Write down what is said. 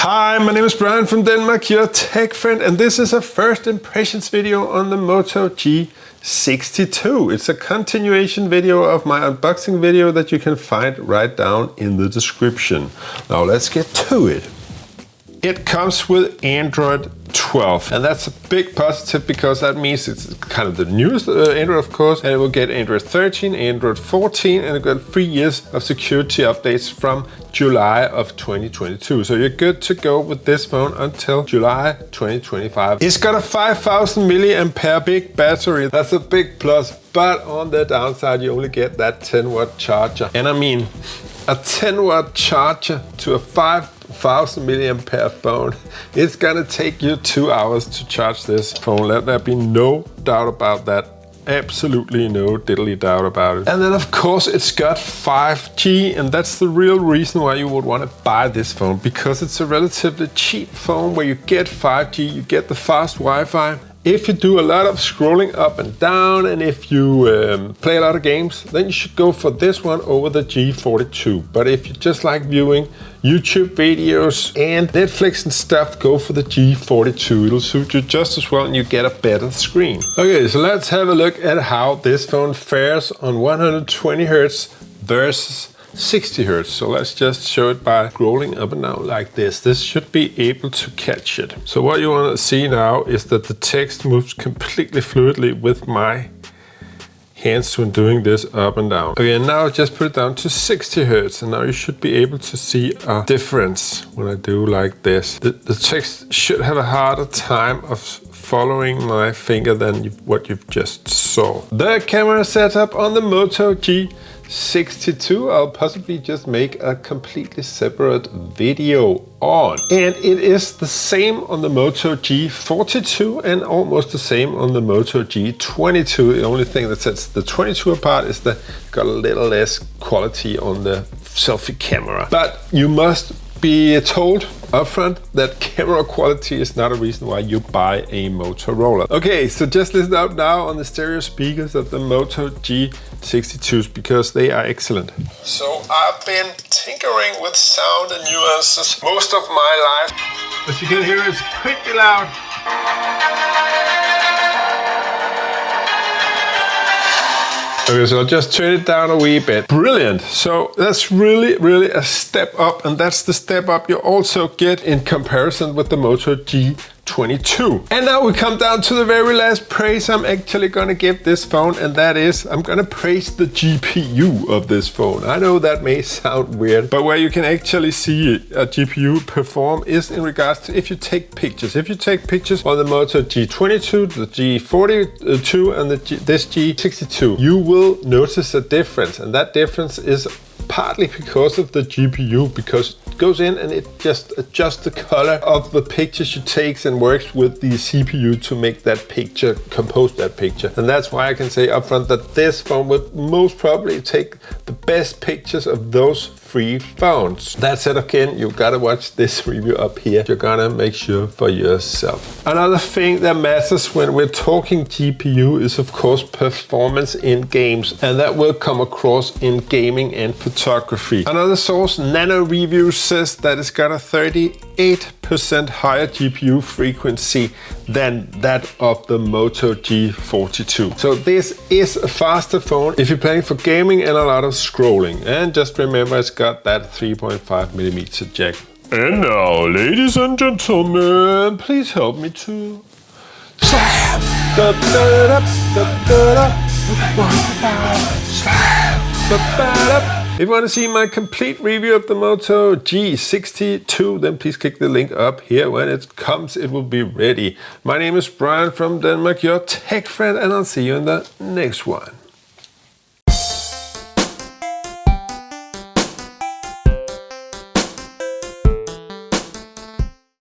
Hi, my name is Brian from Denmark, your tech friend, and this is a first impressions video on the Moto G62. It's a continuation video of my unboxing video that you can find right down in the description. Now let's get to it. It comes with Android 12, and that's a big positive because that means it's kind of the newest Android, of course, and it will get Android 13, Android 14, and it got 3 years of security updates from July of 2022. So you're good to go with this phone until July 2025. It's got a 5000 milliampere big battery. That's a big plus, but on the downside, you only get that 10-watt charger. And I mean, a 10-watt charger to a 5000 milliampere phone, it's gonna take you 2 hours to charge this phone. Let there be no doubt about that. Absolutely no diddly doubt about it. And then of course it's got 5G, and that's the real reason why you would want to buy this phone, because it's a relatively cheap phone where you get 5G, you get the fast Wi-Fi. If you do a lot of scrolling up and down, and if you play a lot of games, then you should go for this one over the G42. But if you just like viewing YouTube videos and Netflix and stuff, go for the G42. It'll suit you just as well and you get a better screen. Okay, so let's have a look at how this phone fares on 120 Hz versus 60 Hz. So let's just show it by scrolling up and down like this. This should be able to catch it. So what you want to see now is that the text moves completely fluidly with my hands when doing this up and down. Okay, and now just put it down to 60 Hz, and now you should be able to see a difference when I do like this. The text should have a harder time of following my finger than what you've just saw. The camera setup on the Moto G62, I'll possibly just make a completely separate video on. And it is the same on the Moto G42 and almost the same on the Moto G22. The only thing that sets the 22 apart is that it's got a little less quality on the selfie camera. But you must be told upfront that camera quality is not a reason why you buy a Motorola. Okay, so just listen up now on the stereo speakers of the Moto G62s because they are excellent. So I've been tinkering with sound and nuances most of my life. As you can hear, it's pretty loud. Okay, so I'll just turn it down a wee bit. Brilliant. So that's really a step up, and that's the step up you also get in comparison with the Moto G22. And now we come down to the very last praise I'm actually gonna give this phone, and that is I'm gonna praise the GPU of this phone. I know that may sound weird, but where you can actually see a GPU perform is in regards to if you take pictures. If you take pictures on the Moto G22, the G42, and this G62, you will notice a difference, and that difference is partly because of the GPU, because it goes in and it just adjusts the color of the pictures you take and works with the CPU to make that picture, compose that picture. And that's why I can say upfront that this phone would most probably take the best pictures of those three phones. That said, again, you gotta watch this review up here. You're gonna make sure for yourself. Another thing that matters when we're talking GPU is of course performance in games, and that will come across in gaming and photography. Another source, Nano Review, says that it's got a 38% higher GPU frequency than that of the Moto G42. So this is a faster phone if you're playing for gaming and a lot of scrolling. And just remember, it's got that 3.5mm jack. And now, ladies and gentlemen, please help me to slam. If you want to see my complete review of the Moto G62, then please click the link up here. When it comes, it will be ready. My name is Brian from Denmark, your tech friend, and I'll see you in the next one.